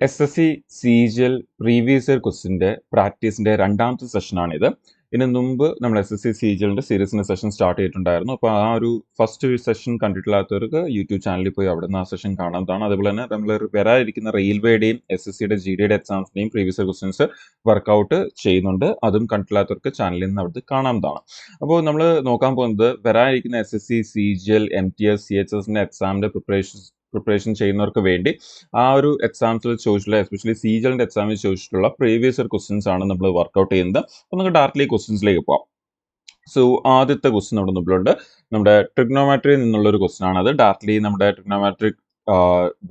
SSC CGL previous year ക്വസ്റ്റിന്റെ പ്രാക്ടീസിന്റെ രണ്ടാമത്തെ സെഷനാണിത്. ഇതിനു മുമ്പ് നമ്മൾ SSC CGLന്റെ സീരീസിന്റെ സെഷൻ സ്റ്റാർട്ട് ചെയ്തിട്ടുണ്ടായിരുന്നു. അപ്പോൾ ആ ഒരു ഫസ്റ്റ് സെഷൻ കണ്ടിട്ടില്ലാത്തവർക്ക് യൂട്യൂബ് ചാനലിൽ പോയി അവിടെ നിന്ന് ആ സെഷൻ കാണാവുന്നതാണ്. അതുപോലെ തന്നെ നമ്മൾ വരാതിരിക്കുന്ന റെയിൽവേയുടെയും SSCയുടെ GDയുടെ എക്സാംസിന്റെയും പ്രീവിയസ് ഇയർ ക്വസ്റ്റ്യൻസ് വർക്കൗട്ട് ചെയ്യുന്നുണ്ട്. അതും കണ്ടിട്ടില്ലാത്തവർക്ക് ചാനലിൽ നിന്ന് അവിടെ കാണാവുന്നതാണ്. അപ്പോൾ നമ്മൾ നോക്കാൻ പോകുന്നത് വരാതിരിക്കുന്ന SSC CGL MTS CHSന്റെ എക്സാമിന്റെ പ്രിപ്പറേഷൻ ചെയ്യുന്നവർക്ക് വേണ്ടി ആ ഒരു എക്സാംസിൽ ചോദിച്ചിട്ടുള്ള എസ്പെഷ്യലി CGLന്റെ എക്സാമിൽ ചോദിച്ചിട്ടുള്ള പ്രീവിയസ് ഇയർ ക്വസ്റ്റ്യൻസ് ആണ് നമ്മൾ വർക്കൗട്ട് ചെയ്യുന്നത്. അപ്പോൾ നമുക്ക് ഡയറക്റ്റ്ലി ക്വസ്റ്റ്യൻസിലേക്ക് പോകാം. സോ ആദ്യത്തെ ക്വസ്റ്റ്യൻ നമ്മുടെ മുമ്പിലുണ്ട്. നമ്മുടെ ട്രിഗ്നോമെട്രിയിൽ നിന്നുള്ള ഒരു ക്വസ്റ്റ്യൻ ആണ്. അത് ഡയറക്റ്റ്ലി നമ്മുടെ ട്രിഗ്നോമെട്രിക്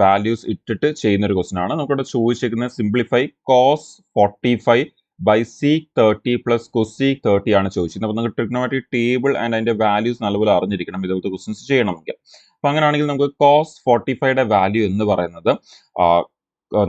വാല്യൂസ് ഇട്ടിട്ട് ചെയ്യുന്ന ഒരു ക്വസ്റ്റ്യൻ ആണ്. നമുക്കിവിടെ ചോദിച്ചിരിക്കുന്നത് simplify cos 45 by sec 30 plus cosec 30 ആണ് ചോദിച്ചിരുന്നത്. അപ്പോൾ നമുക്ക് ട്രിഗ്നോമെട്രിക് ടേബിൾ ആൻഡ് അതിന്റെ വാല്യൂസ് നല്ലപോലെ അറിഞ്ഞിരിക്കണം ഇതുപോലത്തെ ക്വസ്റ്റ്യൻസ് ചെയ്യണമെങ്കിൽ. അപ്പൊ അങ്ങനെയാണെങ്കിൽ നമുക്ക് കോസ് 45യുടെ വാല്യൂ എന്ന് പറയുന്നത്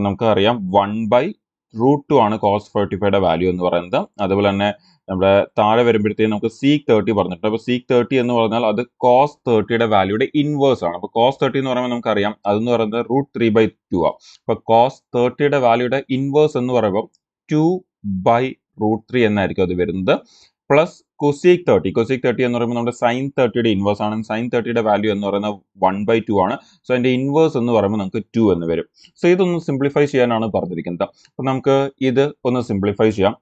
നമുക്കറിയാം 1/√2 ആണ് കോസ് 45യുടെ വാല്യൂ എന്ന് പറയുന്നത്. അതുപോലെ തന്നെ നമ്മുടെ താഴെ വരുമ്പോഴത്തേക്കും നമുക്ക് സീക് 30 പറഞ്ഞിട്ടുണ്ട്. അപ്പോൾ സീക് 30 എന്ന് പറഞ്ഞാൽ അത് കോസ് 30യുടെ വാല്യൂയുടെ ഇൻവേഴ്സ് ആണ്. അപ്പോൾ കോസ് 30 എന്ന് പറയുമ്പോൾ നമുക്കറിയാം അതെന്ന് പറയുന്നത് √3/2 ആണ്. അപ്പോൾ കോസ് 30യുടെ വാല്യൂയുടെ ഇൻവേഴ്സ് എന്ന് പറയുമ്പോൾ 2/√3 എന്നായിരിക്കും അത് വരുന്നത്. പ്ലസ് കൊസീക് 30 എന്ന് പറയുമ്പോൾ നമ്മുടെ സൈൻ 30യുടെ ഇൻവേഴ്സ് ആണ്. സൈൻ 30യുടെ വാല്യൂ എന്ന് പറയുന്നത് 1/2 ആണ്. സോ അതിന്റെ ഇൻവേഴ്സ് എന്ന് പറയുമ്പോൾ നമുക്ക് 2 എന്ന് വരും. സോ ഇതൊന്ന് സിംപ്ലിഫൈ ചെയ്യാനാണ് പറഞ്ഞിരിക്കുന്നത്. അപ്പോൾ നമുക്ക് ഇത് ഒന്ന് സിംപ്ലിഫൈ ചെയ്യാം.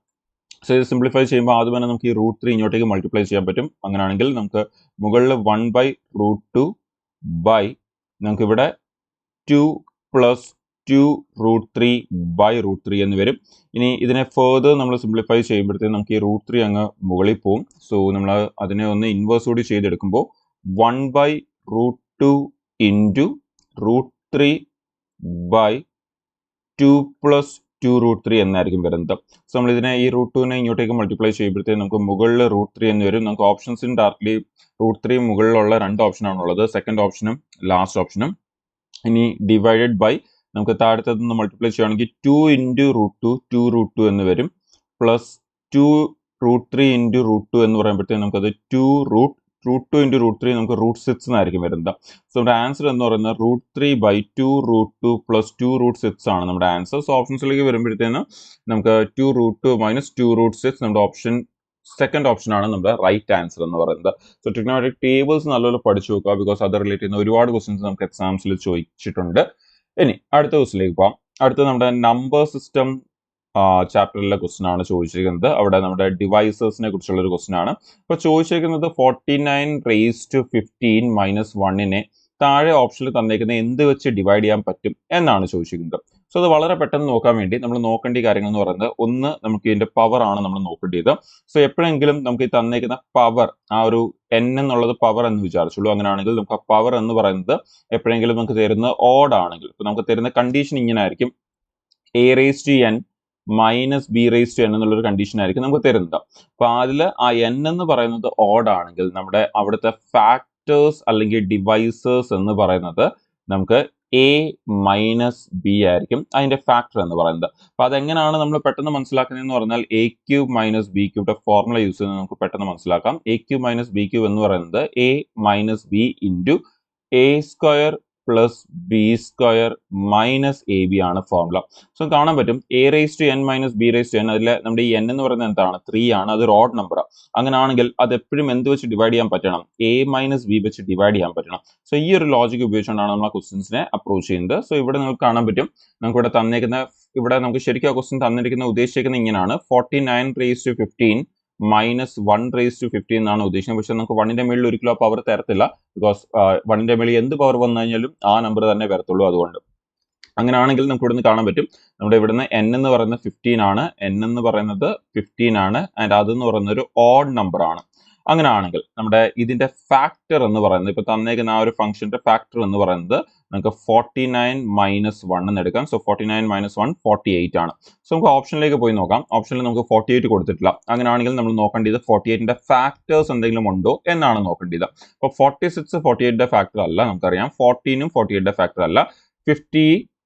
സോ ഇത് സിംപ്ലിഫൈ ചെയ്യുമ്പോൾ ആദ്യം തന്നെ നമുക്ക് ഈ √3 ഇങ്ങോട്ടേക്ക് മൾട്ടിപ്ലൈ ചെയ്യാൻ പറ്റും. അങ്ങനെയാണെങ്കിൽ നമുക്ക് മുകളിൽ 1/√2 ബൈ നമുക്കിവിടെ 2 പ്ലസ് 2√3/√3 എന്ന് വരും. ഇനി ഇതിനെ ഫേർദർ നമ്മൾ സിംപ്ലിഫൈ ചെയ്യുമ്പോഴത്തേക്കും നമുക്ക് ഈ √3 അങ്ങ് മുകളിൽ പോകും. സോ നമ്മൾ അതിനെ ഒന്ന് ഇൻവേഴ്സ് കൂടി ചെയ്തെടുക്കുമ്പോൾ 1/√2 ഇൻറ്റു √3/2 പ്ലസ് 2√3 എന്നായിരിക്കും വരുന്നത്. സോ നമ്മൾ ഇതിനെ ഈ √2നെ ഇങ്ങോട്ടേക്ക് മൾട്ടിപ്ലൈ ചെയ്യുമ്പോഴത്തേക്കും നമുക്ക് മുകളിൽ √3 എന്ന് വരും. നമുക്ക് ഓപ്ഷൻസിന് ഡയറക്ട്ലി √3 മുകളിലുള്ള രണ്ട് ഓപ്ഷനാണുള്ളത്, സെക്കൻഡ് ഓപ്ഷനും ലാസ്റ്റ് ഓപ്ഷനും. ഇനി ഡിവൈഡഡ് ബൈ നമുക്ക് താഴത്തത് നിന്ന് മൾട്ടിപ്ലൈ ചെയ്യുകയാണെങ്കിൽ 2 ഇൻറ്റു √2 2√2 എന്ന് വരും. പ്ലസ് 2√3 ഇൻറ്റു √2 എന്ന് പറയുമ്പോഴത്തേക്കും നമുക്കത് √2 ഇൻറ്റു √3 നമുക്ക് √6 എന്നായിരിക്കും വരുന്നത്. സോ നമ്മുടെ ആൻസർ എന്ന് പറയുന്നത് √3/2 പ്ലസ് 2√6 ആണ് നമ്മുടെ ആൻസർ. സോ ഓപ്ഷൻസിലേക്ക് വരുമ്പോഴത്തേനും നമുക്ക് 2√2 മൈനസ് 2√6 നമ്മുടെ ഓപ്ഷൻ സെക്കൻഡ് ഓപ്ഷൻ ആണ് നമ്മുടെ റൈറ്റ് ആൻസർ എന്ന് പറയുന്നത്. സോ ട്രിഗ്നോമെട്രിക് ടേബിൾസ് നല്ലപോലെ പഠിച്ചു നോക്കുക, ബിക്കോസ് അത് റിലേറ്റ് ചെയ്യുന്ന ഒരുപാട് ക്വസ്റ്റ്യൻസ് നമുക്ക് എക്സാംസിൽ ചോദിച്ചിട്ടുണ്ട്. ഇനി അടുത്ത ക്വസ്റ്റിലേക്ക് പോകാം. അടുത്ത നമ്മുടെ നമ്പർ സിസ്റ്റം ചാപ്റ്ററിലെ ക്വസ്റ്റ്യൻ ആണ് ചോദിച്ചിരിക്കുന്നത്. അവിടെ നമ്മുടെ ഡിവൈസസിനെ കുറിച്ചുള്ള ഒരു ക്വസ്റ്റ്യൻ ആണ്. അപ്പോൾ ചോദിച്ചിരിക്കുന്നത് 49⁻15 മൈനസ് 1നെ താഴെ ഓപ്ഷനിൽ തന്നേക്കുന്ന എന്ത് വെച്ച് ഡിവൈഡ് ചെയ്യാൻ പറ്റും എന്നാണ് ചോദിച്ചിരിക്കുന്നത്. സോ അത് വളരെ പെട്ടെന്ന് നോക്കാൻ വേണ്ടി നമ്മൾ നോക്കേണ്ട കാര്യങ്ങൾ എന്ന് പറയുന്നത്, ഒന്ന് നമുക്ക് ഇതിന്റെ പവർ ആണ് നമ്മൾ നോക്കേണ്ടത്. സോ എപ്പോഴെങ്കിലും നമുക്ക് ഈ തന്നേക്കുന്ന പവർ ആ ഒരു n എന്നുള്ളത് പവർ എന്ന് വിചാരിച്ചുള്ളൂ. അങ്ങനെയാണെങ്കിൽ നമുക്ക് ആ പവർ എന്ന് പറയുന്നത് എപ്പോഴെങ്കിലും നമുക്ക് തരുന്ന ഓഡ് ആണെങ്കിൽ, ഇപ്പൊ നമുക്ക് തരുന്ന കണ്ടീഷൻ ഇങ്ങനെ ആയിരിക്കും, a⁻n മൈനസ് b⁻n എന്നുള്ളൊരു കണ്ടീഷൻ ആയിരിക്കും നമുക്ക് തരുന്നത്. അപ്പൊ അതിൽ ആ n എന്ന് പറയുന്നത് ഓഡ് ആണെങ്കിൽ നമ്മുടെ അവിടുത്തെ ഫാക്ടേഴ്സ് അല്ലെങ്കിൽ ഡിവൈസേഴ്സ് എന്ന് പറയുന്നത് നമുക്ക് a മൈനസ് b ആയിരിക്കും അതിന്റെ ഫാക്ടർ എന്ന് പറയുന്നത്. അപ്പൊ അതെങ്ങനെയാണ് നമ്മൾ പെട്ടെന്ന് മനസ്സിലാക്കുന്നതെന്ന് പറഞ്ഞാൽ a³ minus b³ formula use ചെയ്ത് നമുക്ക് പെട്ടെന്ന് മനസ്സിലാക്കാം. a³ മൈനസ് b³ എന്ന് പറയുന്നത് a minus b into a² plus b² minus ab ആണ് ഫോർമുല. സോ കാണാൻ പറ്റും a⁻n മൈനസ് b⁻n, അതിൽ നമ്മുടെ ഈ n എന്ന് പറയുന്നത് എന്താണ്, 3 ആണ്. അതൊരു ഓഡ് നമ്പർ. അങ്ങനെയാണെങ്കിൽ അത് എപ്പോഴും എന്ത് വെച്ച് ഡിവൈഡ് ചെയ്യാൻ പറ്റണം, a മൈനസ് b വെച്ച് ഡിവൈഡ് ചെയ്യാൻ പറ്റണം. സോ ഈ ഒരു ലോജിക് ഉപയോഗിച്ചുകൊണ്ടാണ് നമ്മൾ ആ ക്വസ്റ്റ്യൻസിനെ അപ്രോച്ച് ചെയ്യുന്നത്. സോ ഇവിടെ നിങ്ങൾക്ക് കാണാൻ പറ്റും, നമുക്ക് ഇവിടെ തന്നേക്കുന്ന, ഇവിടെ നമുക്ക് ശരിക്കും ആ ക്വസ്റ്റ്യൻ തന്നിരിക്കുന്ന ഉദ്ദേശിക്കുന്നത് ഇങ്ങനെയാണ്, 49⁻15 മൈനസ് 1⁻15 എന്നാണ് ഉദ്ദേശിക്കുന്നത്. പക്ഷെ നമുക്ക് 1ന്റെ മേളിൽ ഒരിക്കലും ആ പവർ തരത്തില്ല, ബിക്കോസ് 1ന്റെ മേളിൽ എന്ത് പവർ വന്നു കഴിഞ്ഞാലും ആ നമ്പർ തന്നെ വരത്തുള്ളൂ. അതുകൊണ്ട് അങ്ങനെയാണെങ്കിൽ നമുക്ക് ഇവിടുന്ന് കാണാൻ പറ്റും, നമ്മുടെ ഇവിടുന്ന് n എന്ന് പറയുന്നത് 15 ആണ്, n എന്ന് പറയുന്നത് 15 ആണ്, ആൻഡ് അതെന്ന് പറയുന്നത് ഒരു ഓഡ് നമ്പർ ആണ്. അങ്ങനെയാണെങ്കിൽ നമ്മുടെ ഇതിന്റെ ഫാക്ടർ എന്ന് പറയുന്നത്, ഇപ്പൊ തന്നേക്കുന്ന ആ ഒരു ഫംഗ്ഷന്റെ ഫാക്ടർ എന്ന് പറയുന്നത് നമുക്ക് 49 മൈനസ് 1 എന്ന് എടുക്കാം. സോ 49 മൈനസ് 1 48 ആണ്. സോ നമുക്ക് ഓപ്ഷനിലേക്ക് പോയി നോക്കാം. ഓപ്ഷനിൽ നമുക്ക് 48 കൊടുത്തിട്ടില്ല. അങ്ങനെയാണെങ്കിൽ നമ്മൾ നോക്കേണ്ടത് 48ന്റെ ഫാക്ടേഴ്സ് എന്തെങ്കിലും ഉണ്ടോ എന്നാണ് നോക്കേണ്ടത്. അപ്പോൾ 46 48ന്റെ ഫാക്ടർ അല്ല, നമുക്കറിയാം. 14ഉം 48ന്റെ ഫാക്ടർ അല്ല. 50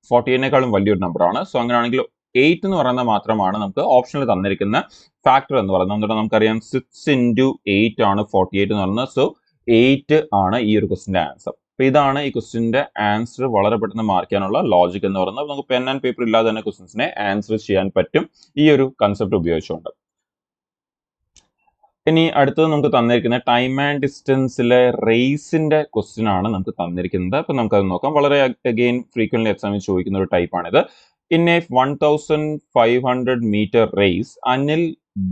48നേക്കാളും വലിയൊരു നമ്പർ ആണ്. സോ അങ്ങനെയാണെങ്കിൽ 8 എന്ന് പറയുന്നത് മാത്രമാണ് നമുക്ക് ഓപ്ഷനിൽ തന്നിരിക്കുന്ന ഫാക്ടർ എന്ന് പറയുന്നത്. നമുക്കറിയാം 6 ഇൻറ്റു 8 ആണ് 48 എന്ന് പറയുന്നത്. സോ 8 ആണ് ഈ ഒരു ക്വസ്റ്റിന്റെ ആൻസർ. അപ്പോൾ ഇതാണ് ഈ ക്വസ്റ്റിന്റെ ആൻസർ വളരെ പെട്ടെന്ന് മാർക്ക് ചെയ്യാനുള്ള ലോജിക് എന്ന് പറയുന്നത്. നമുക്ക് പെൻ ആൻഡ് പേപ്പർ ഇല്ലാതെ തന്നെ ക്വസ്റ്റ്യൻസിനെ ആൻസർ ചെയ്യാൻ പറ്റും ഈ ഒരു കൺസെപ്റ്റ് ഉപയോഗിച്ചുകൊണ്ട്. ഇനി അടുത്തത് നമുക്ക് തന്നിരിക്കുന്ന ടൈം ആൻഡ് ഡിസ്റ്റൻസിലെ റേസിന്റെ ക്വസ്റ്റ്യൻ ആണ് നമുക്ക് തന്നിരിക്കുന്നത്. അപ്പൊ നമുക്കത് നോക്കാം. വളരെ അഗെയിൻ ഫ്രീക്വന്റ്ലി എക്സാമിൽ ചോദിക്കുന്ന ഒരു ടൈപ്പാണിത്. In a 1500 meter race, Anil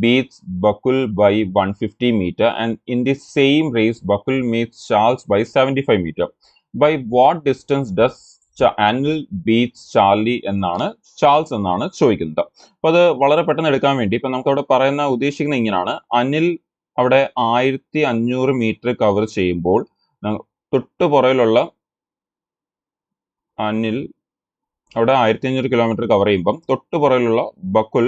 beats Bakul by 150 meter, and in the same race, Bakul meets Charles by 75 meter. By what distance does Anil beats Charlie എന്നാണ് ചാൾസ് എന്നാണ് ചോദിക്കുന്നത്. അപ്പൊ അത് വളരെ പെട്ടെന്ന് എടുക്കാൻ വേണ്ടി ഇപ്പൊ നമുക്ക് അവിടെ പറയുന്ന ഉദ്ദേശിക്കുന്നത് ഇങ്ങനെയാണ്. അനിൽ അവിടെ 1500 മീറ്റർ കവർ ചെയ്യുമ്പോൾ തൊട്ടു പുറയിലുള്ള അനിൽ അവിടെ 1500 കിലോമീറ്റർ കവർ ചെയ്യുമ്പം തൊട്ടു പുറയിലുള്ള ബക്കുൽ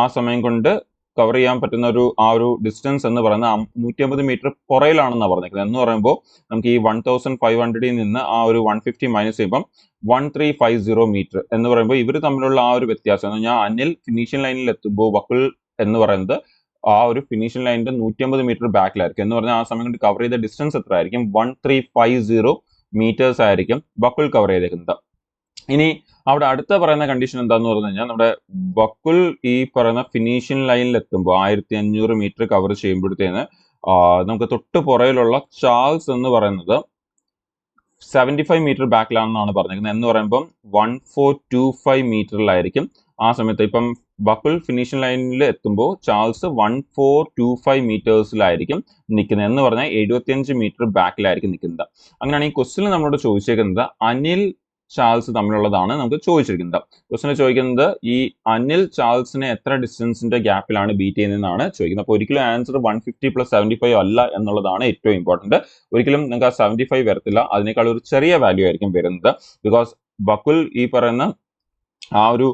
ആ സമയം കൊണ്ട് കവർ ചെയ്യാൻ പറ്റുന്ന ആ ഒരു ഡിസ്റ്റൻസ് എന്ന് പറയുന്നത് 150 മീറ്റർ പുറയിലാണെന്നാണ് പറഞ്ഞിരിക്കുന്നത്. എന്ന് പറയുമ്പോൾ നമുക്ക് ഈ 1500 നിന്ന് ആ ഒരു 150 മൈനസ് ചെയ്യുമ്പം 1350 മീറ്റർ എന്ന് പറയുമ്പോൾ ഇവർ തമ്മിലുള്ള ആ ഒരു വ്യത്യാസം എന്ന് പറഞ്ഞാൽ അനിൽ ഫിനിഷിംഗ് ലൈനിൽ എത്തുമ്പോൾ ബക്കുൽ എന്ന് പറയുന്നത് ആ ഒരു ഫിനിഷിംഗ് ലൈനിന്റെ 150 മീറ്റർ ബാക്കിലായിരിക്കും. എന്ന് പറഞ്ഞാൽ ആ സമയം കൊണ്ട് കവർ ചെയ്ത ഡിസ്റ്റൻസ് എത്ര ആയിരിക്കും? 1350 മീറ്റേഴ്സ് ആയിരിക്കും ബക്കുൽ കവർ ചെയ്തേക്കുന്നത്. ഇനി അവിടെ അടുത്ത പറയുന്ന കണ്ടീഷൻ എന്താന്ന് പറഞ്ഞു കഴിഞ്ഞാൽ നമ്മുടെ ബക്കുൽ ഈ പറയുന്ന ഫിനിഷിംഗ് ലൈനിൽ എത്തുമ്പോൾ 1500 മീറ്റർ കവർ ചെയ്യുമ്പോഴത്തേന് നമുക്ക് തൊട്ട് പുറയിലുള്ള ചാൾസ് എന്ന് പറയുന്നത് 75 മീറ്റർ ബാക്കിലാണെന്നാണ് പറഞ്ഞിരിക്കുന്നത്. എന്ന് പറയുമ്പം 1425 മീറ്ററിലായിരിക്കും ആ സമയത്ത്. ഇപ്പം ബക്കുൽ ഫിനിഷിംഗ് ലൈനിൽ എത്തുമ്പോൾ ചാൾസ് 1425 മീറ്റേഴ്സിലായിരിക്കും നിൽക്കുന്നത്. എന്ന് പറഞ്ഞാൽ 75 മീറ്റർ ബാക്കിലായിരിക്കും നിൽക്കുന്നത്. അങ്ങനെയാണ് ഈ ക്വസ്റ്റിൽ നമ്മളോട് ചോദിച്ചേക്കുന്നത് അനിൽ ചാൾസ് തമ്മിലുള്ളതാണ് നമുക്ക് ചോദിച്ചിരിക്കുന്നത്. ക്വസ്റ്റിനെ ചോദിക്കുന്നത് ഈ അനിൽ ചാൾസിനെ എത്ര ഡിസ്റ്റൻസിന്റെ ഗ്യാപ്പിലാണ് ബീറ്റ് ചെയ്യുന്നതെന്നാണ് ചോദിക്കുന്നത്. അപ്പോൾ ഒരിക്കലും ആൻസർ 150 + 75 അല്ല എന്നുള്ളതാണ് ഏറ്റവും ഇമ്പോർട്ടന്റ്. ഒരിക്കലും നിങ്ങൾക്ക് ആ 75 വരത്തില്ല, അതിനേക്കാൾ ഒരു ചെറിയ വാല്യൂ ആയിരിക്കും വരുന്നത്. ബിക്കോസ് ബക്കുൽ ഈ പറയുന്ന ആ ഒരു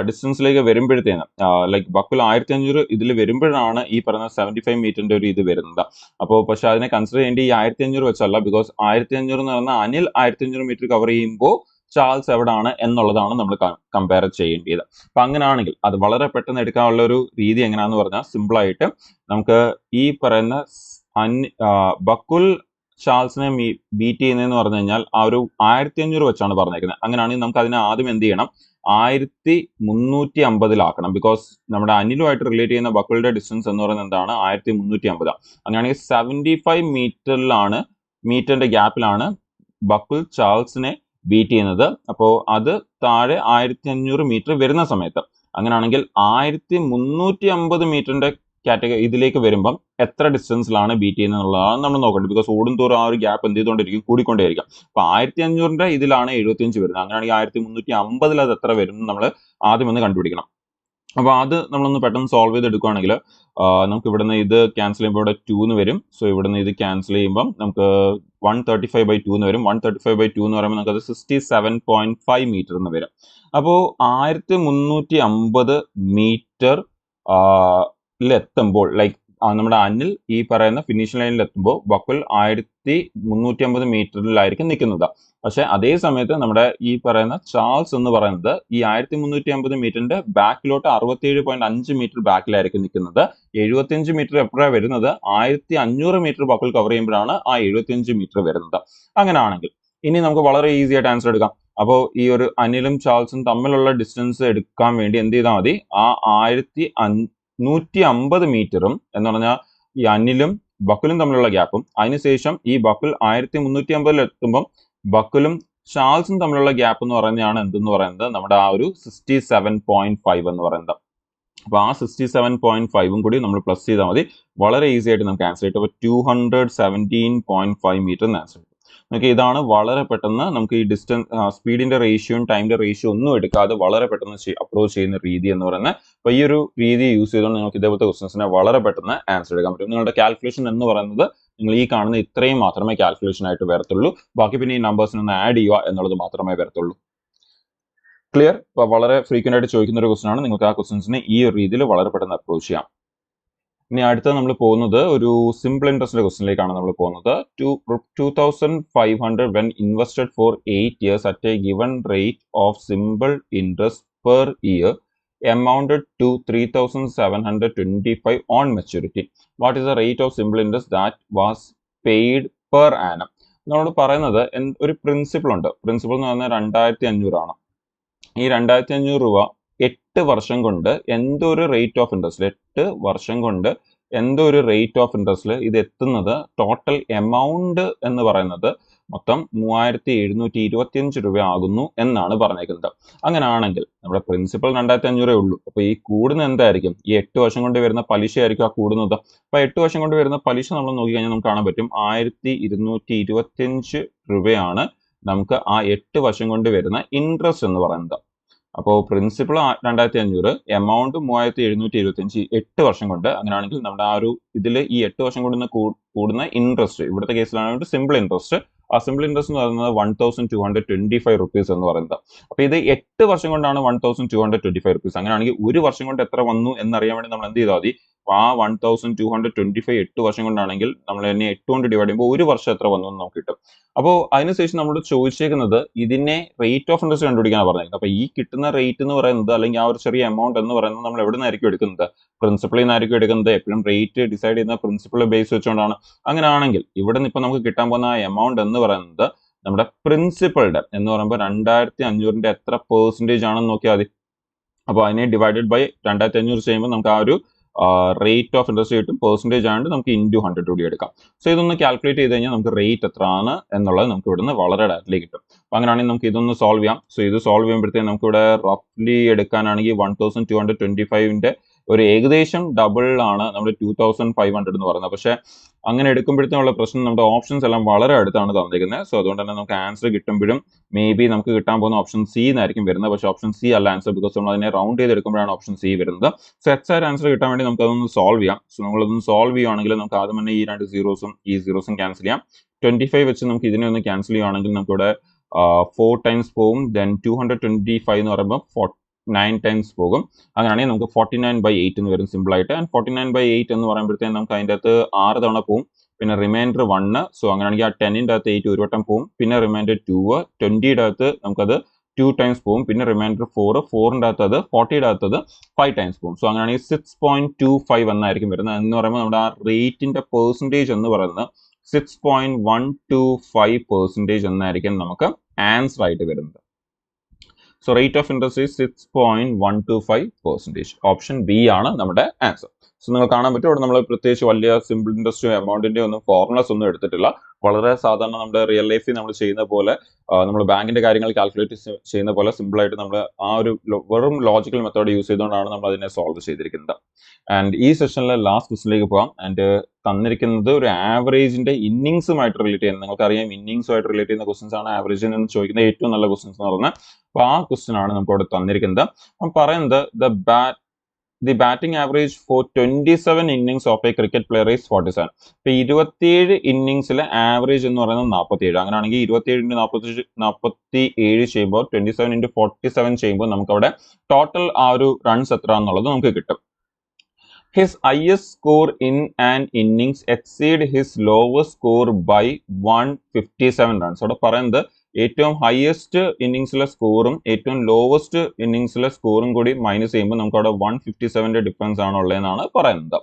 ഡിസ്റ്റൻസിലേക്ക് വരുമ്പോഴത്തേന് ലൈക്ക് ബക്കുൽ 1500 ഇതിൽ വരുമ്പോഴാണ് ഈ പറയുന്ന 75 മീറ്ററിന്റെ ഒരു ഇത് വരുന്നത്. അപ്പോൾ പക്ഷെ അതിനെ കൺസിഡർ ചെയ്യേണ്ടി ഈ 1500 വെച്ചല്ല. ബിക്കോസ് 1500 എന്ന് പറഞ്ഞാൽ അനിൽ 1500 മീറ്റർ കവർ ചെയ്യുമ്പോൾ ചാൾസ് എവിടാണ് എന്നുള്ളതാണ് നമ്മൾ കമ്പയർ ചെയ്യേണ്ടത്. അപ്പൊ അങ്ങനെയാണെങ്കിൽ അത് വളരെ പെട്ടെന്ന് എടുക്കാനുള്ള ഒരു രീതി എങ്ങനെയാന്ന് പറഞ്ഞാൽ സിമ്പിൾ ആയിട്ട് നമുക്ക് ഈ പറയുന്ന ബക്കുൽ ചാൾസിനെ ബീറ്റ് ചെയ്യുന്നതെന്ന് പറഞ്ഞു കഴിഞ്ഞാൽ ആ ഒരു 1500 വെച്ചാണ് പറഞ്ഞേക്കുന്നത്. അങ്ങനെയാണെങ്കിൽ നമുക്ക് അതിനെ ആദ്യം എന്ത് ചെയ്യണം? 1350 ബിക്കോസ് നമ്മുടെ അനിലുമായിട്ട് റിലേറ്റ് ചെയ്യുന്ന ബക്കുളുടെ ഡിസ്റ്റൻസ് എന്ന് പറയുന്നത് എന്താണ്? 1350. അങ്ങനെയാണെങ്കിൽ 75 മീറ്ററിന്റെ ഗ്യാപ്പിലാണ് ബക്കുൽ ചാൾസിനെ ബീറ്റ് ചെയ്യുന്നത്. അപ്പോൾ അത് താഴെ 1500 മീറ്റർ വരുന്ന സമയത്ത് അങ്ങനെയാണെങ്കിൽ 1350 മീറ്ററിന്റെ ഇതിലേക്ക് വരുമ്പം എത്ര ഡിസ്റ്റൻസിലാണ് ബീറ്റ് ചെയ്യുന്നത് എന്നുള്ളതാണ് നമ്മൾ നോക്കേണ്ടത്. ബിക്കോസ് ഓടും തോറും ആ ഒരു ഗ്യാപ്പ് എന്ത് ചെയ്തുകൊണ്ടിരിക്കും? കൂടിക്കൊണ്ടേയിരിക്കും. അപ്പൊ 1500 ഇതിലാണ് 75 വരുന്നത്. അങ്ങനെയാണെങ്കിൽ 1350 അത് എത്ര വരും നമ്മൾ ആദ്യം ഒന്ന് കണ്ടുപിടിക്കണം. അപ്പൊ അത് നമ്മളൊന്ന് പെട്ടെന്ന് സോൾവ് ചെയ്തെടുക്കുകയാണെങ്കിൽ നമുക്ക് ഇവിടുന്ന് ഇത് ക്യാൻസൽ ചെയ്യുമ്പോൾ ഇവിടെ 2 എന്ന് വരും. സോ ഇവിടുന്ന് ഇത് ക്യാൻസൽ ചെയ്യുമ്പോൾ നമുക്ക് 135/2 എന്ന് വരും. 135/2 എന്ന് പറയുമ്പോൾ നമുക്ക് അത് 67.5 മീറ്റർ എന്ന് വരും. അപ്പോൾ 1350 മീറ്റർ എത്തുമ്പോൾ ലൈക്ക് നമ്മുടെ അനിൽ ഈ പറയുന്ന ഫിനിഷിംഗ് ലൈനിൽ എത്തുമ്പോൾ ബക്കുൽ 1350 മീറ്ററിലായിരിക്കും നിൽക്കുന്നത്. പക്ഷെ അതേ സമയത്ത് നമ്മുടെ ഈ പറയുന്ന ചാൾസ് എന്ന് പറയുന്നത് ഈ 1350 മീറ്ററിന്റെ ബാക്കിലോട്ട് 67.5 മീറ്റർ ബാക്കിലായിരിക്കും നിൽക്കുന്നത്. 75 മീറ്റർ എപ്പോഴാണ് വരുന്നത്? 1500 മീറ്റർ ബക്കുൽ കവർ ചെയ്യുമ്പോഴാണ് ആ 75 മീറ്റർ വരുന്നത്. അങ്ങനെയാണെങ്കിൽ ഇനി നമുക്ക് വളരെ ഈസി ആയിട്ട് ആൻസർ എടുക്കാം. അപ്പോൾ ഈ ഒരു അനിലും ചാൾസും തമ്മിലുള്ള ഡിസ്റ്റൻസ് എടുക്കാൻ വേണ്ടി എന്ത് ചെയ്താൽ മതി? ആ 1150 മീറ്ററും എന്ന് പറഞ്ഞാൽ ഈ അനിലും ബക്കുലും തമ്മിലുള്ള ഗ്യാപ്പും അതിനുശേഷം ഈ ബക്കുൽ 1350 എത്തുമ്പം ബക്കുലും ചാൾസും തമ്മിലുള്ള ഗ്യാപ്പ് എന്ന് പറയുന്നതാണ് എന്തെന്ന് പറയുന്നത് നമ്മുടെ ആ ഒരു 67.5 എന്ന് പറയുന്നത്. അപ്പൊ ആ 67.5 കൂടി നമ്മൾ പ്ലസ് ചെയ്താൽ മതി. വളരെ ഈസി ആയിട്ട് നമുക്ക് ആൻസർ കിട്ടും. 217.5 മീറ്റർ ആൻസർ കിട്ടും. നമുക്ക് ഇതാണ് വളരെ പെട്ടെന്ന് നമുക്ക് ഈ ഡിസ്റ്റൻസ് സ്പീഡിന്റെ റേഷ്യോയും ടൈമിന്റെ റേഷ്യോ ഒന്നും എടുക്കാതെ വളരെ പെട്ടെന്ന് അപ്രോച്ച് ചെയ്യുന്ന രീതി എന്ന് പറയുന്നത്. അപ്പൊ ഈ ഒരു രീതി യൂസ് ചെയ്തുകൊണ്ട് നിങ്ങൾക്ക് ഇതേപോലത്തെ ക്വസ്റ്റൻസിനെ വളരെ പെട്ടെന്ന് ആൻസർ എടുക്കാൻ പറ്റും. നിങ്ങളുടെ കാൽക്കുലേഷൻ എന്ന് പറയുന്നത് നിങ്ങൾ ഈ കാണുന്ന ഇത്രയും മാത്രമേ കാൽക്കുലേഷൻ ആയിട്ട് വരത്തുള്ളൂ. ബാക്കി പിന്നെ ഈ നമ്പേഴ്സിനൊന്ന് ആഡ് ചെയ്യുക എന്നുള്ളത് മാത്രമേ വരത്തുള്ളൂ. ക്ലിയർ? അപ്പൊ വളരെ ഫ്രീക്വന്റ് ആയിട്ട് ചോദിക്കുന്ന ഒരു ക്വസ്റ്റൻ ആണ്. നിങ്ങൾക്ക് ആ ക്വസ്റ്റൻസിനെ ഈ ഒരു രീതിയിൽ വളരെ പെട്ടെന്ന് അപ്രോച്ച് ചെയ്യാം. ഇനി അടുത്ത നമ്മൾ പോകുന്നത് ഒരു സിമ്പിൾ ഇൻട്രസ്റ്റിന്റെ ക്വസ്റ്റനിലേക്കാണ് നമ്മൾ പോകുന്നത്. 2500 when invested for 8 years at a given rate of simple interest per year amounted to 3725 on maturity. What is the rate of simple interest that was paid per annum? നമ്മളോട് പറയുന്നത് ഒരു പ്രിൻസിപ്പിൾ ഉണ്ട്. Principle എന്ന് പറഞ്ഞാൽ 2500 ആണ്. ഈ 2500 രൂപ 8 വർഷം കൊണ്ട് എന്തൊരു റേറ്റ് ഓഫ് ഇൻട്രസ്റ്റ് 8 വർഷം കൊണ്ട് എന്തൊരു റേറ്റ് ഓഫ് ഇൻട്രസ്റ്റിൽ ഇത് എത്തുന്നത് ടോട്ടൽ എമൗണ്ട് എന്ന് പറയുന്നത് മൊത്തം 3725 രൂപ ആകുന്നു എന്നാണ് പറഞ്ഞേക്കുന്നത്. അങ്ങനെയാണെങ്കിൽ നമ്മുടെ പ്രിൻസിപ്പൽ 2500 ഉള്ളൂ. അപ്പൊ ഈ കൂടുന്ന എന്തായിരിക്കും? ഈ 8 വർഷം കൊണ്ട് വരുന്ന പലിശ ആയിരിക്കും ആ കൂടുന്നത്. അപ്പൊ 8 വർഷം കൊണ്ട് വരുന്ന പലിശ നമ്മൾ നോക്കിക്കഴിഞ്ഞാൽ നമുക്ക് കാണാൻ പറ്റും 1225 രൂപയാണ് നമുക്ക് ആ 8 വർഷം കൊണ്ട് വരുന്ന ഇൻട്രസ്റ്റ് എന്ന് പറയുന്നത്. അപ്പോൾ പ്രിൻസിപ്പൾ 2500, എമൗണ്ട് 3725, 8 വർഷം കൊണ്ട്. അങ്ങനെയാണെങ്കിൽ നമ്മുടെ ആ ഒരു ഇതിൽ ഈ 8 വർഷം കൊണ്ട് കൂടുന്ന ഇൻട്രസ്റ്റ്, ഇവിടുത്തെ കേസിലാണെങ്കിൽ സിമ്പിൾ ഇൻട്രസ്റ്റ്, ആ സിമ്പിൾ ഇൻട്രസ്റ്റ് എന്ന് പറയുന്നത് 1225 റുപ്പീസ് എന്ന് പറയുന്നത്. അപ്പൊ ഇത് 8 വർഷം കൊണ്ടാണ് 1225 റുപ്പീസ്. അങ്ങനെയാണെങ്കിൽ ഒരു വർഷം കൊണ്ട് എത്ര വന്നു എന്നറിയാൻ വേണ്ടി നമ്മൾ എന്ത് ചെയ്താൽ മതി? ആ 1225 8 വർഷം കൊണ്ടാണെങ്കിൽ നമ്മൾ തന്നെ 8 കൊണ്ട് ഡിവൈഡ് ചെയ്യുമ്പോൾ ഒരു വർഷം എത്ര വന്നു എന്ന് നമുക്ക് കിട്ടും. അപ്പോൾ അതിനുശേഷം നമ്മളോട് ചോദിച്ചേക്കുന്നത് ഇതിനെ റേറ്റ് ഓഫ് ഇൻട്രസ്റ്റ് കണ്ടുപിടിക്കാനാണ് പറഞ്ഞത്. അപ്പൊ ഈ കിട്ടുന്ന റേറ്റ് എന്ന് പറയുന്നത് അല്ലെങ്കിൽ ആ ഒരു ചെറിയ എമൗണ്ട് എന്ന് പറയുന്നത് നമ്മൾ എവിടെ നിന്നായിരിക്കും എടുക്കുന്നത്? പ്രിൻസിപ്പിളിൽ നിന്നായിരിക്കും എടുക്കുന്നത്. എപ്പോഴും റേറ്റ് ഡിസൈഡ് ചെയ്യുന്ന പ്രിൻസിപ്പിൾ ബേസ് വെച്ചുകൊണ്ടാണ്. അങ്ങനെയാണെങ്കിൽ ഇവിടെ നിന്ന് ഇപ്പൊ നമുക്ക് കിട്ടാൻ പോകുന്ന ആ എമൗണ്ട് എന്ന് പറയുന്നത് നമ്മുടെ പ്രിൻസിപ്പളുടെ എന്ന് പറയുമ്പോൾ 2500 എത്ര പെർസെന്റേജ് ആണെന്ന് നോക്കിയാൽ മതി. അപ്പോൾ അതിനെ ഡിവൈഡഡ് ബൈ 2500 ചെയ്യുമ്പോൾ നമുക്ക് ആ ഒരു റേറ്റ് ഓഫ് ഇൻട്രസ്റ്റ് കിട്ടും. പെർസെന്റേജ് ആയതുകൊണ്ട് നമുക്ക് ഇൻറ്റു 100 കൂടി എടുക്കാം. സോ ഇതൊന്ന് കാൽക്കുലേറ്റ് ചെയ്ത് കഴിഞ്ഞാൽ നമുക്ക് റേറ്റ് എത്രയാണ് എന്നുള്ളത് നമുക്ക് ഇവിടുന്ന് വളരെ ഡയറക്റ്റ്ലി കിട്ടും. അപ്പൊ അങ്ങനെയാണെങ്കിൽ നമുക്ക് ഇതൊന്ന് സോൾവ് ചെയ്യാം. സോ ഇത് സോൾവ് ചെയ്യുമ്പോഴത്തേക്ക് നമുക്ക് ഇവിടെ റഫ്ലി എടുക്കാനാണെങ്കിൽ 1225 ഒരു ഏകദേശം ഡബിൾ ആണ് നമ്മുടെ 2500 എന്ന് പറയുന്നത്. പക്ഷെ അങ്ങനെ എടുക്കുമ്പോഴത്തേനുള്ള പ്രശ്നം നമ്മുടെ ഓപ്ഷൻസ് എല്ലാം വളരെ അടുത്താണ് തന്നിരിക്കുന്നത്. സോ അതുകൊണ്ട് തന്നെ നമുക്ക് ആൻസർ കിട്ടുമ്പോഴും മേ ബി നമുക്ക് കിട്ടാൻ പോകുന്ന ഓപ്ഷൻ സി എന്നായിരിക്കും വരുന്നത്. പക്ഷേ ഓപ്ഷൻ സി അല്ല ആൻസർ, ബിക്കോസ് നമ്മൾ അതിനെ റൗണ്ട് ചെയ്ത് എടുക്കുമ്പോഴാണ് ഓപ്ഷൻ സി വരുന്നത്. സോ എക്സാക്ട് ആൻസർ കിട്ടാൻ വേണ്ടി നമുക്ക് അതൊന്ന് സോൾവ് ചെയ്യാം. സോ നമ്മളതൊന്ന് സോൾവ് ചെയ്യുകയാണെങ്കിൽ നമുക്ക് ആദ്യം തന്നെ ഈ രണ്ട് സീറോസും ഈ സീറോസും ക്യാൻസൽ ചെയ്യാം. 25 വെച്ച് നമുക്ക് ഇതിനെ ഒന്ന് ക്യാൻസൽ ചെയ്യുകയാണെങ്കിൽ നമുക്കിവിടെ 4 ടൈംസ് പോകും. ദെൻ 225 എന്ന് പറയുമ്പോൾ 9 ടൈംസ് പോകും. അങ്ങനെയാണെങ്കിൽ നമുക്ക് 49/8 എന്ന് വരും സിമ്പിൾ ആയിട്ട്. ആൻഡ് 49/8 എന്ന് പറയുമ്പോഴത്തേക്കും നമുക്ക് അതിൻ്റെ അകത്ത് 6 തവണ പോകും. പിന്നെ റിമൈൻഡർ 1. സോ അങ്ങനെയാണെങ്കിൽ ആ 10ന്റെ അകത്ത് 8 ഒരു വട്ടം പോകും. പിന്നെ റിമൈൻഡർ 2, 20യുടെ അകത്ത് നമുക്കത് 2 ടൈംസ് പോകും. പിന്നെ റിമൈൻഡർ 4, 4ന്റെ അകത്ത് അത് 40യുടെ അകത്ത് അത് 5 ടൈംസ് പോകും. സോ അങ്ങനെയാണെങ്കിൽ 6.25 എന്നായിരിക്കും വരുന്നത്. എന്ന് പറയുമ്പോൾ നമ്മുടെ ആ റേറ്റിന്റെ പെർസെൻറ്റേജ് എന്ന് പറയുന്നത് 6.125% എന്നായിരിക്കും നമുക്ക് ആൻസർ ആയിട്ട് വരുന്നത്. So rate of interest is 6.125%. Option B ആണ് നമ്മുടെ ആൻസർ. സോ നിങ്ങൾ കാണാൻ പറ്റും ഇവിടെ നമ്മൾ പ്രത്യേകിച്ച് വലിയ സിമ്പിൾ ഇൻട്രസ്റ്റ് എമൗണ്ടിന്റെ ഒന്നും ഫോർമുലാസ് ഒന്നും എടുത്തിട്ടില്ല. വളരെ സാധാരണ നമ്മുടെ റിയൽ ലൈഫിൽ നമ്മൾ ചെയ്യുന്ന പോലെ നമ്മൾ ബാങ്കിന്റെ കാര്യങ്ങൾ കാൽക്കുലേറ്റ് ചെയ്യുന്ന പോലെ സിമ്പിൾ ആയിട്ട് നമ്മൾ ആ ഒരു വെറും ലോജിക്കൽ മെത്തേഡ് യൂസ് ചെയ്തുകൊണ്ടാണ് നമ്മൾ അതിനെ സോൾവ് ചെയ്തിരിക്കുന്നത്. ആൻഡ് ഈ സെഷനിലെ ലാസ്റ്റ് ക്വസ്റ്റിലേക്ക് പോകാം. ആൻഡ് തന്നിരിക്കുന്നത് ഒരു ആവറേജിന്റെ ഇന്നിങ്സുമായിട്ട് റിലേറ്റ് ചെയ്യുന്നത്. നിങ്ങൾക്കറിയാം ഇന്നിങ്സുമായിട്ട് റിലേറ്റ് ചെയ്യുന്ന ക്വസ്റ്റൻസ് ആണ് ആവറേജിൽ നിന്ന് ചോദിക്കുന്ന ഏറ്റവും നല്ല ക്വസ്റ്റൻസ് എന്ന് പറഞ്ഞാൽ. അപ്പൊ ആ ക്വസ്റ്റൻ ആണ് നമുക്ക് ഇവിടെ തന്നിരിക്കുന്നത്. അപ്പം പറയുന്നത് the batting average for 27 innings of a cricket player is 47. ഇപ്പൊ 27 ഇന്നിങ്സിലെ ആവറേജ് എന്ന് പറയുന്നത് 47. അങ്ങനെയാണെങ്കിൽ 27 × 47 ചെയ്യുമ്പോൾ 27 × 47 ചെയ്യുമ്പോൾ നമുക്ക് അവിടെ ടോട്ടൽ ആ ഒരു റൺസ് എത്ര എന്നുള്ളത് നമുക്ക് കിട്ടും. His highest score in an innings exceed his lowest score by 157 runs. അവിടെ പറയുന്നത് ഏറ്റവും ഹയസ്റ്റ് ഇന്നിങ്സിലെ സ്കോറും ഏറ്റവും ലോവസ്റ്റ് ഇന്നിങ്സിലെ സ്കോറും കൂടി മൈനസ് ചെയ്യുമ്പോൾ നമുക്ക് അവിടെ 157 ഡിഫറൻസ് ആണുള്ളതെന്നാണ് പറയുന്നത്.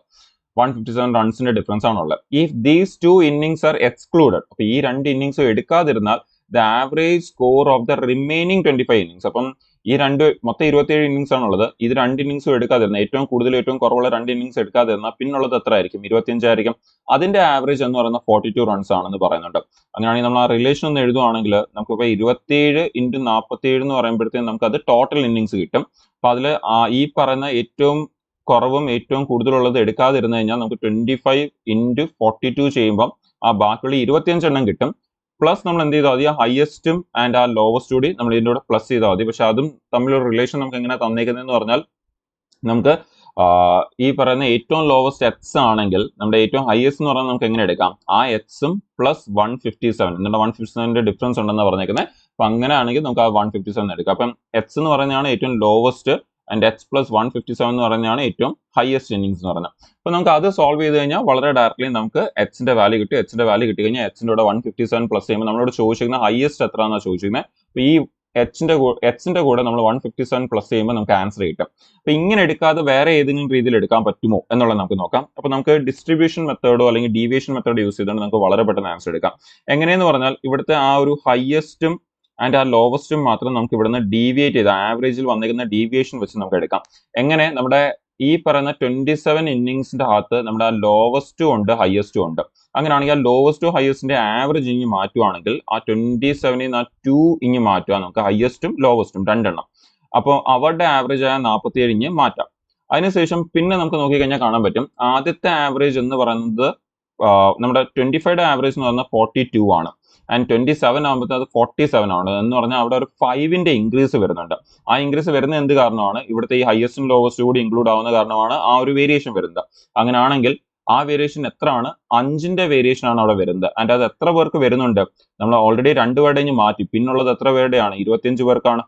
157 റൺസിന്റെ ഡിഫറൻസ് ആണുള്ളത്. If these 2 innings are excluded, അപ്പൊ ഈ 2 ഇന്നിങ്സും എടുക്കാതിരുന്നാൽ the average score of the remaining 25 innings, അപ്പം ഈ മൊത്തം 27 ഇന്നിങ്സ് ആണുള്ളത്. ഇത് 2 ഇന്നിങ്സും എടുക്കാതിരുന്ന ഏറ്റവും കൂടുതൽ ഏറ്റവും കുറവുള്ള 2 ഇന്നിങ്സ് എടുക്കാതിരുന്നാൽ പിന്നുള്ളത് എത്ര ആയിരിക്കും? 25 ആയിരിക്കും. അതിന്റെ ആവറേജ് എന്ന് പറയുന്നത് 42 റൺസ് ആണെന്ന് പറയുന്നുണ്ട്. അങ്ങനെയാണെങ്കിൽ നമ്മൾ ആ റിലേഷൻ ഒന്ന് എഴുതുവാണെങ്കിൽ നമുക്കിപ്പോൾ 27 × 47 എന്ന് പറയുമ്പോഴത്തേക്കും നമുക്ക് അത് ടോട്ടൽ ഇന്നിങ്സ് കിട്ടും. അപ്പൊ അതിൽ ഈ പറയുന്ന ഏറ്റവും കുറവും ഏറ്റവും കൂടുതലുള്ളത് എടുക്കാതിരുന്നു കഴിഞ്ഞാൽ നമുക്ക് 25 × 42 ചെയ്യുമ്പോൾ ആ ബാക്കിയുള്ള 25 എണ്ണം കിട്ടും. പ്ലസ് നമ്മൾ എന്ത് ചെയ്താൽ മതി? ആ ഹയസ്റ്റും ആൻഡ് ആ ലോവസ്റ്റ് കൂടി നമ്മൾ ഇതിൻ്റെ കൂടെ പ്ലസ് ചെയ്താൽ മതി. പക്ഷെ അതും തമ്മിലൊരു റിലേഷൻ നമുക്ക് എങ്ങനെ തന്നേക്കുന്നതെന്ന് പറഞ്ഞാൽ നമുക്ക് ഈ പറയുന്ന ഏറ്റവും ലോവസ്റ്റ് എക്സ് ആണെങ്കിൽ നമ്മുടെ ഏറ്റവും ഹയസ്റ്റ് എന്ന് പറഞ്ഞാൽ നമുക്ക് എങ്ങനെ എടുക്കാം? ആ എക്സും പ്ലസ് 157 എന്നിട്ട് 157ന്റെ ഡിഫറൻസ് ഉണ്ടെന്ന് പറഞ്ഞേക്കുന്നത്. അപ്പൊ അങ്ങനെയാണെങ്കിൽ നമുക്ക് ആ 157 എടുക്കാം. അപ്പം എക്സ് എന്ന് പറയുന്നതാണ് ഏറ്റവും ലോവസ്റ്റ് ആൻഡ് എക്സ് പ്ലസ് 157 എന്ന് പറയുന്നതാണ് ഏറ്റവും ഹയസ്റ്റ് ഇന്നിങ്സ് എന്ന് പറയുന്നത്. അപ്പൊ നമുക്ക് അത് സോൾവ് ചെയ്ത് കഴിഞ്ഞാൽ വളരെ ഡയറക്ട്ലി നമുക്ക് എക്സിന്റെ വാല്യൂ കിട്ടി. എക്സിന്റെ വാല്യൂ കിട്ടി കഴിഞ്ഞാൽ എക്സിന്റെ കൂടെ 157 പ്ലസ് ചെയ്യുമ്പോൾ നമ്മളോട് ചോദിച്ചിരിക്കുന്ന ഹയസ്റ്റ് എത്ര എന്നാണ് ചോദിച്ചിരിക്കുന്നത്. അപ്പൊ ഈ എച്ചിന്റെ കൂടെ നമ്മൾ 157 പ്ലസ് ചെയ്യുമ്പോൾ നമുക്ക് ആൻസർ കിട്ടും. അപ്പൊ ഇങ്ങനെ എടുക്കാതെ വേറെ ഏതെങ്കിലും രീതിയിൽ എടുക്കാൻ പറ്റുമോ എന്നുള്ളത് നമുക്ക് നോക്കാം. അപ്പൊ നമുക്ക് ഡിസ്ട്രിബ്യൂഷൻ മെത്തേഡോ അല്ലെങ്കിൽ ഡീവിയേഷൻ മെത്തേഡോ യൂസ് ചെയ്തുകൊണ്ട് നമുക്ക് വളരെ പെട്ടെന്ന് ആൻസർ എടുക്കാം. എങ്ങനെയെന്ന് പറഞ്ഞാൽ ഇവിടുത്തെ ആ ഒരു ഹയസ്റ്റും ആൻഡ് ആ ലോവസ്റ്റും മാത്രം നമുക്ക് ഇവിടുന്ന് ഡീവിയേറ്റ് ചെയ്ത് ആവറേജിൽ വന്നിരിക്കുന്ന ഡീവിയേഷൻ വെച്ച് നമുക്ക് എടുക്കാം. എങ്ങനെ നമ്മുടെ ഈ പറയുന്ന 27 ഇന്നിങ്സിന്റെ അകത്ത് നമ്മുടെ ആ ലോവസ്റ്റും ഉണ്ട് ഹയസ്റ്റും ഉണ്ട്. അങ്ങനെയാണെങ്കിൽ ആ ലോവസ്റ്റും ഹയസ്റ്റിന്റെ ആവറേജ് ഇങ്ങ് മാറ്റുവാണെങ്കിൽ ആ 27 ആ 2 ഇങ്ങ് മാറ്റുക നമുക്ക് ഹയസ്റ്റും ലോവസ്റ്റും രണ്ടെണ്ണം. അപ്പോൾ അവരുടെ ആവറേജ് ആയ 47 ഇങ്ങ് മാറ്റാം. അതിനുശേഷം പിന്നെ നമുക്ക് നോക്കിക്കഴിഞ്ഞാൽ കാണാൻ പറ്റും ആദ്യത്തെ ആവറേജ് എന്ന് പറയുന്നത് നമ്മുടെ 25 ആവറേജ് എന്ന് പറഞ്ഞാൽ 42 ആണ്. ആൻഡ് 27 ആകുമ്പോഴത്തെ അത് 47 ആണ് എന്ന് പറഞ്ഞാൽ അവിടെ ഒരു 5ന്റെ ഇൻക്രീസ് വരുന്നുണ്ട്. ആ ഇൻക്രീസ് വരുന്നത് എന്ത് കാരണമാണ്? ഇവിടുത്തെ ഈ ഹയസ്റ്റും ലോവസ്റ്റും കൂടി ഇൻക്ലൂഡ് ആവുന്ന കാരണമാണ് ആ ഒരു വേരിയേഷൻ വരുന്നത്. അങ്ങനെയാണെങ്കിൽ ആ വേരിയേഷൻ എത്രയാണ്? 5ന്റെ വേരിയേഷൻ ആണ് അവിടെ വരുന്നത്. ആൻഡ് അത് എത്ര പേർക്ക് വരുന്നുണ്ട്? നമ്മൾ ഓൾറെഡി 2 പേരുടെ ഇഞ്ഞ് മാറ്റി. പിന്നുള്ളത് എത്ര പേരുടെയാണ്? 25 പേർക്കാണ്.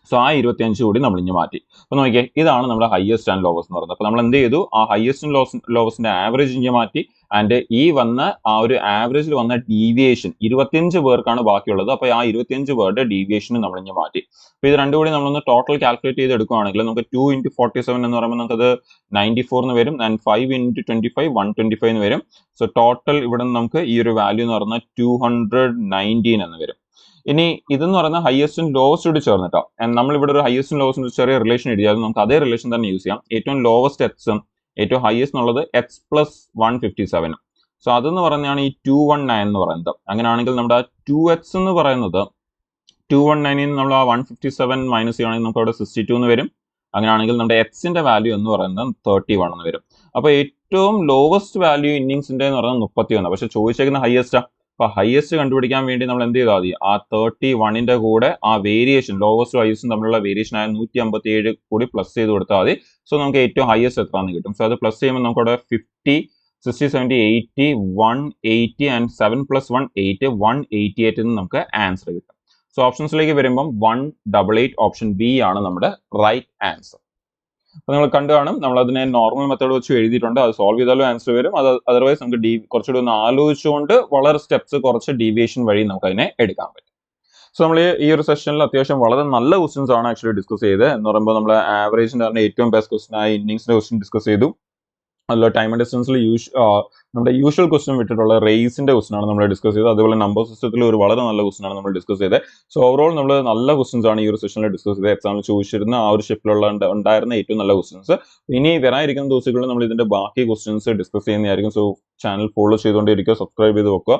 സോ ആ 25 കൂടി നമ്മൾ ഇഞ്ഞ് മാറ്റി. അപ്പൊ നോക്കിയേ, ഇതാണ് നമ്മുടെ ഹയസ്റ്റ് ആൻഡ് ലോവസ്റ്റ് എന്ന് പറയുന്നത്. അപ്പൊ നമ്മൾ എന്ത് ചെയ്തു? ആ ഹയസ്റ്റും ലോവസ്റ്റിന്റെ ആവറേജ് ഇഞ്ഞ് മാറ്റി. ആൻഡ് ഈ വന്ന ആ ഒരു ആവറേജിൽ വന്ന ഡീവിയേഷൻ 25 പേർക്കാണ് ബാക്കിയുള്ളത്. അപ്പൊ ആ 25 പേരുടെ ഡീവിയേഷനും നമ്മൾ ഇഞ്ഞ് മാറ്റി. അപ്പൊ ഇത് രണ്ടും കൂടി നമ്മളൊന്ന് ടോട്ടൽ കാൽക്കുലേറ്റ് ചെയ്ത് എടുക്കുകയാണെങ്കിൽ നമുക്ക് 2 into 47 എന്ന് പറയുമ്പോൾ നമുക്കത് 94 എന്ന് വരും. ആൻഡ് 5 into 25 125 എന്ന് വരും. സോ ടോട്ടൽ ഇവിടെ നിന്ന് നമുക്ക് ഈ ഒരു വാല്യൂ എന്ന് പറയുന്നത് 219 എന്ന് വരും. ഇനി ഇതെന്ന് പറയുന്ന ഹയസ്റ്റും ലോവസ്റ്റ് കൂടി ചേർന്നിട്ടോ. നമ്മൾ ഇവിടെ ഒരു ഹയസ്റ്റും ലോവസ്റ്റും ചെറിയ റിലേഷൻ എഴുതിയാൽ നമുക്ക് അതേ റിലേഷൻ തന്നെ യൂസ് ചെയ്യാം. ഏറ്റവും ലോവസ്റ്റ് എക്സും ഏറ്റവും ഹയസ്റ്റ് എന്നുള്ളത് എക്സ് പ്ലസ് 157. സോ അതെന്ന് പറഞ്ഞാണ് ഈ 219 എന്ന് പറയുന്നത്. അങ്ങനെയാണെങ്കിൽ നമ്മുടെ 2x എന്ന് പറയുന്നത് 219 നമ്മൾ ആ 157 മൈനസ് ചെയ്യുകയാണെങ്കിൽ നമുക്ക് അവിടെ 62 എന്ന് വരും. അങ്ങനെയാണെങ്കിൽ നമ്മുടെ എക്സിന്റെ വാല്യൂ എന്ന് പറയുന്നത് 31 എന്ന് വരും. അപ്പൊ ഏറ്റവും ലോവസ്റ്റ് വാല്യൂ ഇന്നിങ്സിന്റെ എന്ന് പറയുന്നത് 31. പക്ഷെ ചോദിച്ചേക്കുന്ന ഹയസ്റ്റാ. അപ്പൊ ഹയസ്റ്റ് കണ്ടുപിടിക്കാൻ വേണ്ടി നമ്മൾ എന്ത് ചെയ്താൽ മതി? ആ 31ന്റെ കൂടെ ആ വേരിയേഷൻ ലോവസ്റ്റ് ഹയസ്റ്റും തമ്മിലുള്ള വേരിയേഷൻ ആയ 157 കൂടി പ്ലസ് ചെയ്ത് കൊടുത്താൽ മതി. സോ നമുക്ക് ഏറ്റവും ഹയസ്റ്റ് എത്രയാണെന്ന് കിട്ടും. സോ അത് പ്ലസ് ചെയ്യുമ്പോൾ നമുക്ക് അവിടെ 50 60 70 80 180 ആൻഡ് 7 + 1 8 188 എന്ന് നമുക്ക് ആൻസർ കിട്ടും. സോ ഓപ്ഷൻസിലേക്ക് വരുമ്പം 188 ഓപ്ഷൻ ബി ആണ് നമ്മുടെ റൈറ്റ് ആൻസർ. അപ്പൊ നിങ്ങൾ കണ്ടു കാണും, നമ്മൾ അതിനെ നോർമൽ മെത്തേഡ് വെച്ച് എഴുതിയിട്ടുണ്ട്. അത് സോൾവ് ചെയ്താലും ആൻസർ വരും. അത് അതർവൈസ് നമുക്ക് കുറച്ചുകൂടി ഒന്ന് ആലോചിച്ചുകൊണ്ട് വളരെ സ്റ്റെപ്സ് കുറച്ച് ഡീവിയേഷൻ വഴി നമുക്ക് അതിനെ എടുക്കാൻ പറ്റും. സോ നമ്മൾ ഈ ഒരു സെഷനിൽ അത്യാവശ്യം വളരെ നല്ല ക്വസ്റ്റ്യൻസ് ആണ് ആക്ച്വലി ഡിസ്കസ് ചെയ്തത്. എന്ന് പറയുമ്പോൾ നമ്മൾ ആവറേജിന്റെ ഏറ്റവും ബെസ്റ്റ് ക്വസ്റ്റൻ ആയ ഇന്നിങ്സിന്റെ ക്വസ്റ്റൻ ഡിസ്കസ് ചെയ്തു. അതുപോലെ ടൈം ആൻഡ് ഡിസ്റ്റൻസിൽ നമ്മുടെ യൂഷ്വൽ ക്വസ്റ്റൻ വിട്ടിട്ടുള്ള റേസിന്റെ ക്വസ്റ്റൻ ആണ് നമ്മൾ ഡിസ്കസ് ചെയ്തത്. അതുപോലെ നമ്പർ സിസ്റ്റത്തിൽ ഒരു വളരെ നല്ല ക്വസ്റ്റൻ ആണ് നമ്മൾ ഡിസ്കസ് ചെയ്തത്. സോ ഓവറോൾ നമ്മൾ നല്ല ക്വസ്റ്റൻസ് ആണ് ഈ ഒരു സെഷനിൽ ഡിസ്കസ് ചെയ്തത്. എക്സാമിൽ ചോദിച്ചിരുന്ന ആ ഒരു ഷിഫ്റ്റിലുള്ള ഉണ്ടായിരുന്ന ഏറ്റവും നല്ല ക്വസ്റ്റൻസ്. ഇനി വരാനിരിക്കുന്ന ദിവസങ്ങളിൽ നമ്മൾ ഇതിന്റെ ബാക്കി ക്വസ്റ്റൻസ് ഡിസ്കസ് ചെയ്യുന്നതായിരിക്കും. സോ ചാനൽ ഫോളോ ചെയ്തുകൊണ്ടിരിക്കുക, സബ്സ്ക്രൈബ് ചെയ്ത് വെക്കുക.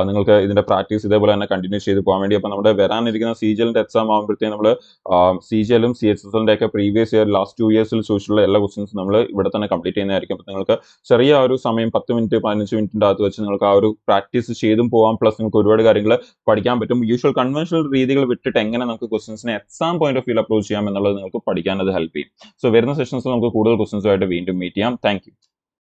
നിങ്ങൾക്ക് ഇതിന്റെ പ്രാക്ടീസ് ഇതേപോലെ തന്നെ കണ്ടിന്യൂ ചെയ്ത് പോകാൻ വേണ്ടി. അപ്പൊ നമ്മുടെ വരാനിരിക്കുന്ന CGL-ന്റെ എക്സാം ആകുമ്പോഴത്തേക്കും നമ്മൾ CGL-ഉം CHSL-ന്റെ ഒക്കെ പ്രീവിയസ് ഇയർ ലാസ്റ്റ് 2 years ചോദിച്ചിട്ടുള്ള എല്ലാ ക്വസ്റ്റൻസും നമ്മൾ ഇവിടെ തന്നെ കംപ്ലീറ്റ് ചെയ്യുന്നതായിരിക്കും. അപ്പൊ നിങ്ങൾക്ക് ചെറിയ ഒരു സമയം 10 മിനിറ്റ് 15 മിനിറ്റിന്റെ അകത്ത് വെച്ച് നിങ്ങൾക്ക് ആ ഒരു പ്രാക്ടീസ് ചെയ്തും പോകാം. പ്ലസ് നിങ്ങൾക്ക് ഒരുപാട് കാര്യങ്ങൾ പഠിക്കാൻ പറ്റും. യൂഷ്വൽ കൺവെൻഷണൽ രീതികൾ വിട്ടിട്ട് എങ്ങനെ നമുക്ക് ക്വസ്റ്റൻസിനെ exam point of view approach ചെയ്യാം എന്നുള്ളത് നിങ്ങൾക്ക് പഠിക്കാൻ അത് ഹെൽപ്പ് ചെയ്യും. സോ വരുന്ന സെഷൻസിൽ നമുക്ക് കൂടുതൽ ക്വസ്റ്റൻസുമായിട്ട് വീണ്ടും മീറ്റ് ചെയ്യാം. Thank you.